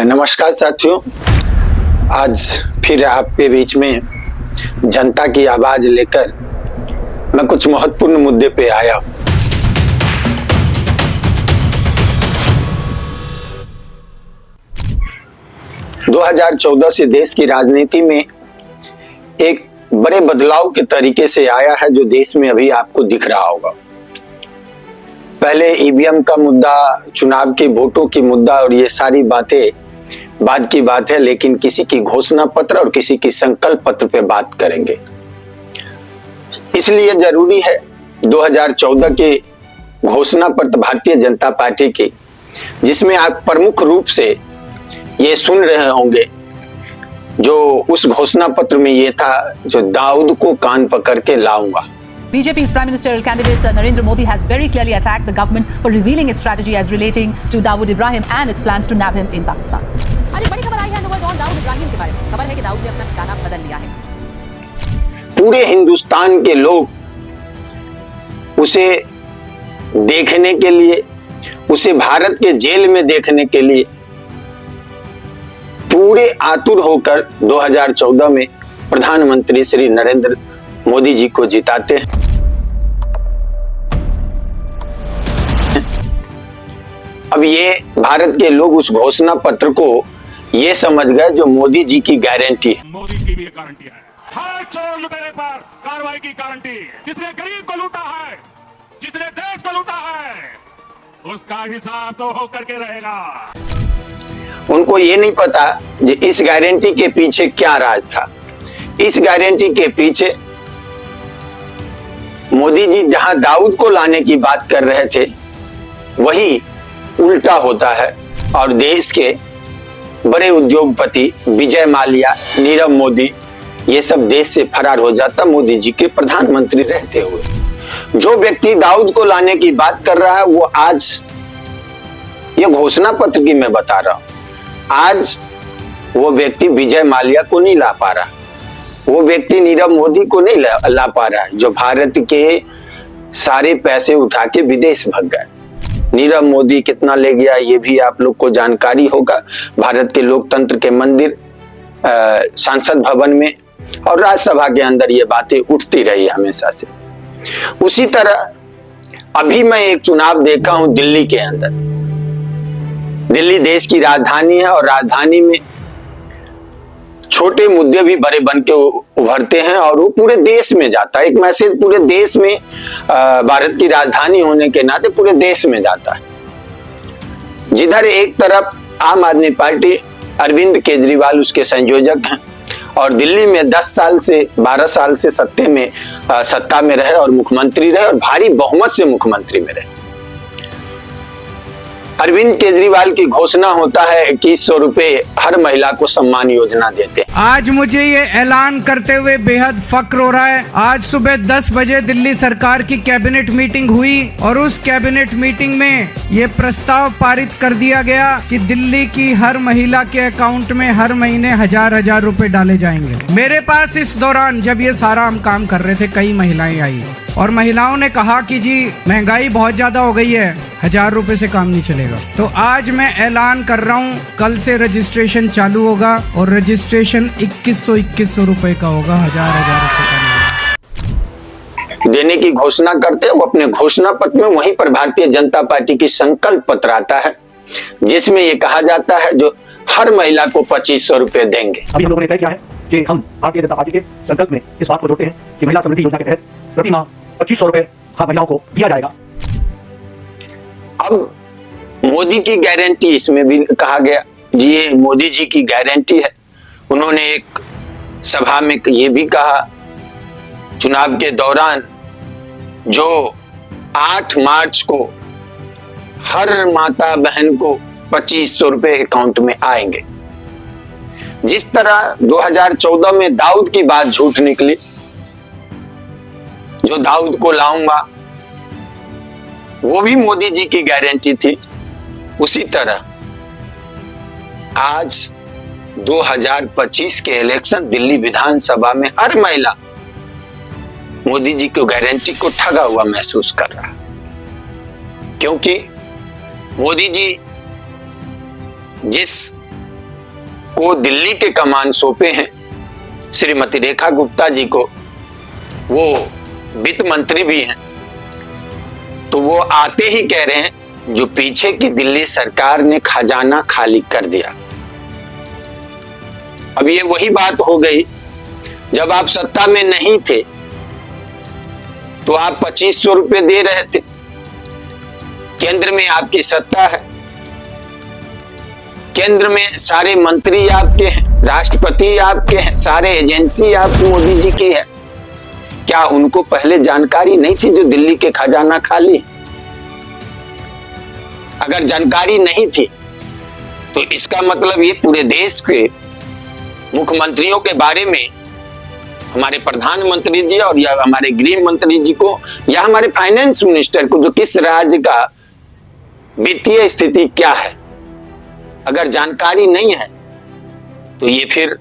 नमस्कार साथियों, आज फिर आपके बीच में जनता की आवाज लेकर मैं कुछ महत्वपूर्ण मुद्दे पे आया हूं। – 2014 से देश की राजनीति में एक बड़े बदलाव के तरीके से आया है जो देश में अभी आपको दिख रहा होगा। पहले ईवीएम का मुद्दा, चुनाव के वोटों की मुद्दा और ये सारी बातें बाद की बात है, लेकिन किसी की घोषणा पत्र और किसी की संकल्प पत्र पे बात करेंगे। इसलिए जरूरी है 2014 के घोषणा पत्र भारतीय जनता पार्टी की, जिसमें आप प्रमुख रूप से ये सुन रहे होंगे जो उस घोषणा पत्र में ये था, जो दाऊद को कान पकड़ के लाऊंगा। BJP's Prime Ministerial candidate Narendra Modi has very clearly attacked the government for revealing its strategy as relating to Dawood Ibrahim and its plans to nab him in Pakistan. आज एक बड़ी खबर आई है नोबल डॉन दाऊद इब्राहिम के बारे में। खबर है कि दाऊद ने अपना ठिकाना बदल लिया है। पूरे हिंदुस्तान के लोग उसे देखने के लिए, उसे भारत के जेल में देखने के लिए पूरे आतुर होकर 2014 में प्रधानमंत्री श्री नरेंद्र मोदी जी को जिताते हैं। अब ये भारत के लोग उस घोषणा पत्र को ये समझ गए जो मोदी जी की गारंटी है। मोदी की भी गारंटी है, हर चोर लुटेरे पर कार्रवाई की गारंटी। जिसने गरीब को लूटा है, जिसने देश को लूटा है, उसका हिसाब तो होकर के रहेगा। उनको ये नहीं पता कि इस गारंटी के पीछे क्या राज था। इस गारंटी के पीछे मोदी जी जहां दाऊद को लाने की बात कर रहे थे, वही उल्टा होता है और देश के बड़े उद्योगपति विजय माल्या, नीरव मोदी, ये सब देश से फरार हो जाता मोदी जी के प्रधानमंत्री रहते हुए। जो व्यक्ति दाऊद को लाने की बात कर रहा है वो आज, ये घोषणा पत्र की मैं बता रहा हूं, आज वो व्यक्ति विजय माल्या को नहीं ला पा रहा, वो व्यक्ति नीरव मोदी को नहीं ला पा रहा है, जो भारत के सारे पैसे उठा के विदेश भाग गए। नीरव मोदी कितना ले गया ये भी आप लोग को जानकारी होगा। भारत के लोकतंत्र के मंदिर, संसद भवन में और राज्यसभा के अंदर ये बातें उठती रही हमेशा से। उसी तरह अभी मैं एक चुनाव देखा हूं दिल्ली के अंदर। दिल्ली देश की राजधानी है और राजधानी में छोटे मुद्दे भी बड़े बन के उभरते हैं और वो पूरे देश में जाता है। एक मैसेज पूरे देश में, भारत की राजधानी होने के नाते पूरे देश में जाता है। जिधर एक तरफ आम आदमी पार्टी, अरविंद केजरीवाल उसके संयोजक हैं और दिल्ली में 10 साल से 12 साल से सत्ता में रहे और मुख्यमंत्री रहे और भारी बहुमत से मुख्यमंत्री में रहे। अरविंद केजरीवाल की घोषणा होता है 2100 रुपए हर महिला को सम्मान योजना देते हैं। आज मुझे ये ऐलान करते हुए बेहद फक्र हो रहा है। आज सुबह 10 बजे दिल्ली सरकार की कैबिनेट मीटिंग हुई और उस कैबिनेट मीटिंग में ये प्रस्ताव पारित कर दिया गया कि दिल्ली की हर महिला के अकाउंट में हर महीने 1000 रुपए डाले जाएंगे। मेरे पास इस दौरान जब ये सारा हम काम कर रहे थे, कई महिलाएं आई और महिलाओं ने कहा कि जी महंगाई बहुत ज्यादा हो गई है, 1000 रुपए से काम नहीं चलेगा। तो आज मैं ऐलान कर रहा हूँ, कल से रजिस्ट्रेशन चालू होगा और रजिस्ट्रेशन 2100 रुपए का होगा, 1000 रुपए का देने की घोषणा करते हैं। वो अपने घोषणा पत्र में वहीं पर भारतीय जनता पार्टी की संकल्प पत्र आता है, जिसमें ये कहा जाता है जो हर महिला को 2500 रुपए देंगे। अभी हम लोगों ने तय किया है कि हम भारतीय जनता पार्टी के संकल्प में इस बात को जोड़ते हैं कि महिला समृद्धि योजना के तहत प्रति माह 2500 रुपए हर महिलाओं को दिया जाएगा। अब मोदी की गारंटी इसमें भी कहा गया, ये मोदी जी की गारंटी है। उन्होंने एक सभा में ये भी कहा चुनाव के दौरान, जो 8 मार्च को हर माता बहन को 2500 रुपए अकाउंट में आएंगे। जिस तरह 2014 में दाऊद की बात झूठ निकली, जो दाऊद को लाऊंगा वो भी मोदी जी की गारंटी थी, उसी तरह आज 2025 के इलेक्शन दिल्ली विधानसभा में हर महिला मोदी जी की गारंटी को ठगा हुआ महसूस कर रहा है, क्योंकि मोदी जी जिस को दिल्ली के कमान सौंपे हैं, श्रीमती रेखा गुप्ता जी को, वो वित्त मंत्री भी हैं, तो वो आते ही कह रहे हैं जो पीछे की दिल्ली सरकार ने खजाना खाली कर दिया। अब ये वही बात हो गई, जब आप सत्ता में नहीं थे तो आप 2500 रुपए दे रहे थे, केंद्र में आपकी सत्ता है, केंद्र में सारे मंत्री आपके हैं, राष्ट्रपति आपके हैं, सारे एजेंसी आपकी मोदी जी की है। क्या उनको पहले जानकारी नहीं थी जो दिल्ली के खजाना खाली? अगर जानकारी नहीं थी तो इसका मतलब ये पूरे देश के मुख्यमंत्रियों के बारे में हमारे प्रधानमंत्री जी और या हमारे गृह मंत्री जी को या हमारे फाइनेंस मिनिस्टर को, जो किस राज्य का वित्तीय स्थिति क्या है, अगर जानकारी नहीं है तो ये फिर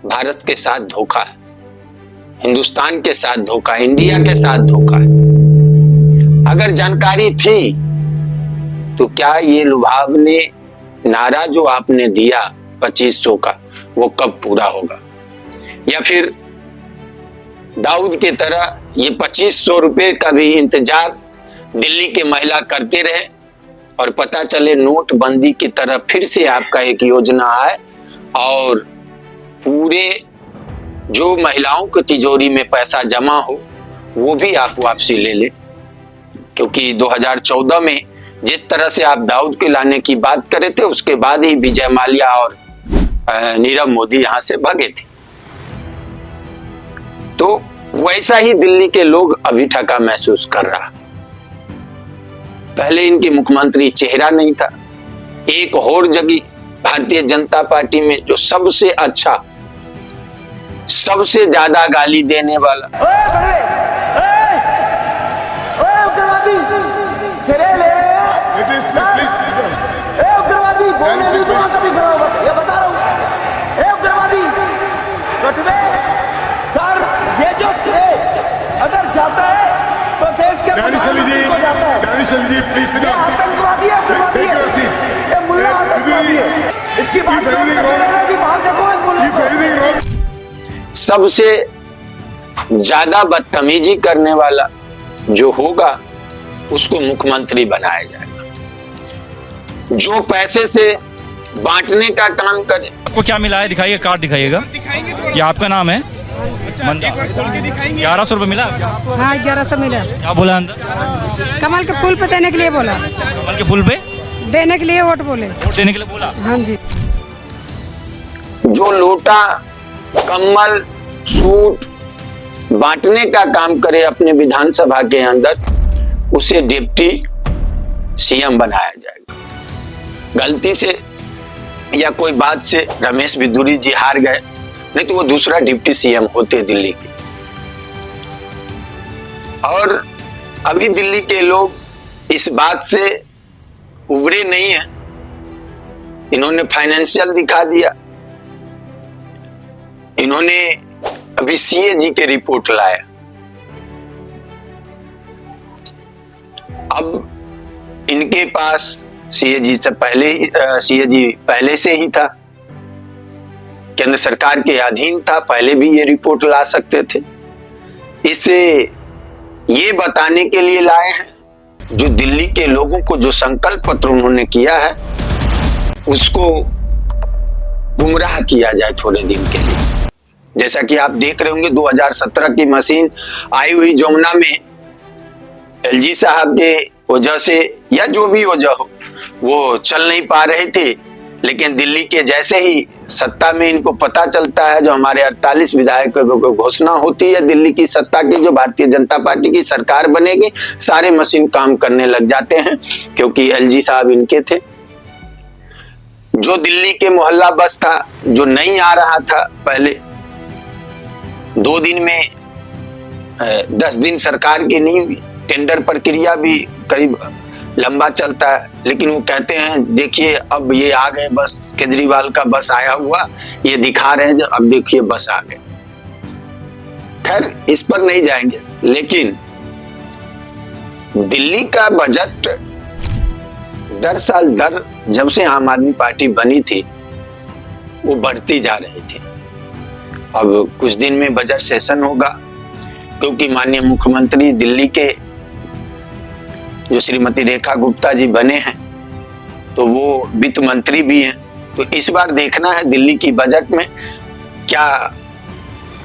भारत के साथ धोखा है, हिंदुस्तान के साथ धोखा, इंडिया के साथ धोखा है। अगर जानकारी थी तो क्या ये लुभावने नारा जो आपने दिया 2500 का, वो कब पूरा होगा? या फिर दाऊद के तरह ये 2500 रुपए का भी इंतजार दिल्ली के महिला करते रहे और पता चले नोटबंदी की तरह फिर से आपका एक योजना आए और पूरे जो महिलाओं की तिजोरी में पैसा जमा हो वो भी आप वापसी ले ले? क्योंकि 2014 में जिस तरह से आप दाऊद के लाने की बात करे थे, उसके बाद ही विजय माल्या और नीरव मोदी यहां से भगे थे। तो वैसा ही दिल्ली के लोग अभी ठगा महसूस कर रहा। पहले इनके मुख्यमंत्री चेहरा नहीं था, एक और जगह भारतीय जनता पार्टी में जो सबसे अच्छा, सबसे ज्यादा गाली देने वाला, उग्रवादी सिरे ले रहे हैं, उग्रवादी बोलने नहीं दूंगा कभी, ये बता रहा हूं, उग्रवादी कटवे सर, ये जो सिरे अगर जाता है तो देश के को जाता है। आतंकवादी है, उग्रवादी है, ये मुल्ला आतंकवादी है, इसकी बात की बात देखो। सबसे ज्यादा बदतमीजी करने वाला जो होगा उसको मुख्यमंत्री बनाया जाएगा, जो पैसे से बांटने का काम करे। आपको क्या मिला है दिखाइए, कार्ड दिखाइएगा। ये आपका नाम है? 1100 रुपये मिला? हाँ 1100 मिला। क्या बोला अंदर? कमल के फूल पे देने के लिए बोला। कमल के फूल पे देने के लिए वोट बोले, वोट देने के लिए बोला? हाँ जी। जो लोटा, कम्बल, सूट बांटने का काम करे अपने विधानसभा के अंदर, उसे डिप्टी सीएम बनाया जाएगा। गलती से या कोई बात से रमेश बिदुरी जी हार गए, नहीं तो वो दूसरा डिप्टी सीएम होते दिल्ली के। और अभी दिल्ली के लोग इस बात से उबरे नहीं है, इन्होंने फाइनेंशियल दिखा दिया, इन्होंने अभी सीए जी के रिपोर्ट लाया। अब इनके पास सीए जी से पहले से ही था, केंद्र सरकार के अधीन था, पहले भी ये रिपोर्ट ला सकते थे। इसे ये बताने के लिए लाए हैं जो दिल्ली के लोगों को जो संकल्प पत्र उन्होंने किया है उसको गुमराह किया जाए थोड़े दिन के लिए। जैसा कि आप देख रहे होंगे 2017 की मशीन आई हुई जमुना में, एलजी साहब के वजह से या जो भी वजह हो वो चल नहीं पा रहे थे, लेकिन दिल्ली के जैसे ही सत्ता में इनको पता चलता है, जो हमारे 48 विधायकों को घोषणा होती है दिल्ली की सत्ता की, जो भारतीय जनता पार्टी की सरकार बनेगी, सारे मशीन काम करने लग जाते हैं, क्योंकि एलजी साहब इनके थे। जो दिल्ली के मोहल्ला बस था, जो नहीं आ रहा था पहले, 2 दिन में 10 दिन सरकार की नहीं हुई, टेंडर प्रक्रिया भी करीब लंबा चलता है, लेकिन वो कहते हैं देखिए अब ये आ गए, बस केजरीवाल का बस आया हुआ, ये दिखा रहे हैं जो अब देखिए बस आ गए। खैर इस पर नहीं जाएंगे, लेकिन दिल्ली का बजट दर साल जब से आम आदमी पार्टी बनी थी, वो बढ़ती जा रही थी। अब कुछ दिन में बजट सेशन होगा, क्योंकि माननीय मुख्यमंत्री दिल्ली के जो श्रीमती रेखा गुप्ता जी बने हैं, तो वो वित्त मंत्री भी हैं। तो इस बार देखना है दिल्ली की बजट में क्या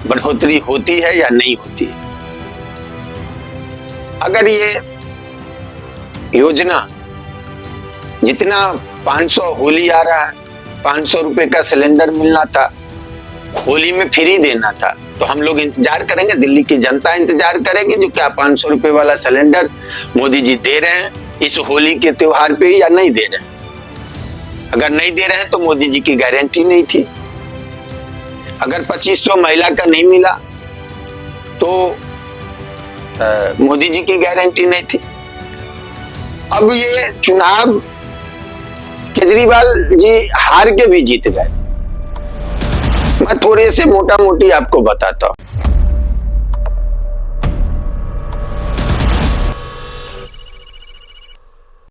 बढ़ोतरी होती है या नहीं होती है। अगर ये योजना जितना 500 होली आ रहा है, 500 रुपए का सिलेंडर मिलना था, होली में फ्री देना था, तो हम लोग इंतजार करेंगे, दिल्ली की जनता इंतजार करेगी जो क्या 500 रुपए वाला सिलेंडर मोदी जी दे रहे हैं इस होली के त्योहार पे या नहीं दे रहे हैं। अगर नहीं दे रहे हैं तो मोदी जी की गारंटी नहीं थी। अगर 2500 महिला का नहीं मिला तो मोदी जी की गारंटी नहीं थी। अब ये चुनाव केजरीवाल जी हार के भी जीत गए। मैं थोड़े से मोटा मोटी आपको बताता हूं।